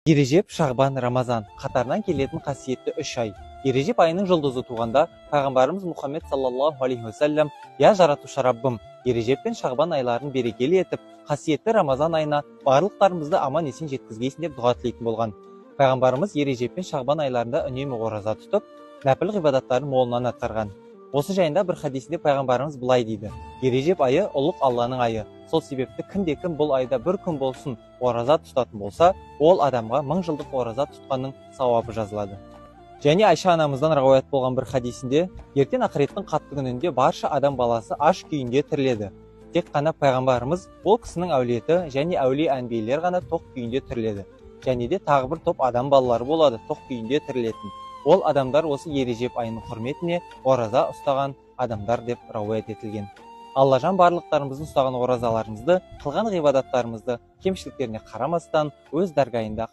Ережеп, Шағбан, Рамазан қатарынан келетін қасиетті 3 ай. Ережеп айының жұлдызы туғанда пайғамбарымыз Мұхаммед саллаллаху алейхи уассалям: "Я жаратушы Раббым, Ережеп пен Шағбан айларын берекелі етіп, қасиетті Рамазан айына барлықтарымызды аман есен жеткізгейсін" деп дұға тілейтін болған. Пайғамбарымыз Ережеп пен Шағбан айларында үнемі ораза тұтып, нәпіл ғибадаттарын молынан атқарған. Осы жайында бір хадисінде пайғамбарымыз былай дейді: "Ережеп айы ұлық Алланың айы. Сол себепті кімде-кім бұл айда бір күн болсын ораза тұтатын болса, ол адамға 1000 жылдық ораза тұтқанның сауабы жазылады." Және Айша анамыздан рауаят болған бір хадисінде: "Ертең ақыреттің қатты күнінде барша адам баласы аш күйінде тіріледі. Тек қана пайғамбарымыз, ол кісінің әулеті және әулие әнбиелер ғана тоқ күйінде тіріледі. Және де тағы бір топ адам балалары болады тоқ күйінде тірілетін. Ол адамдар осы Ережеп айының құрметіне ораза ұстаған адамдар" деп рауаят етілген. Аллажан барлықтарымыздың ұстаған оразаларымызды, қылған ғибадаттарымызды кемшіліктеріне қарамастан өз дәргайында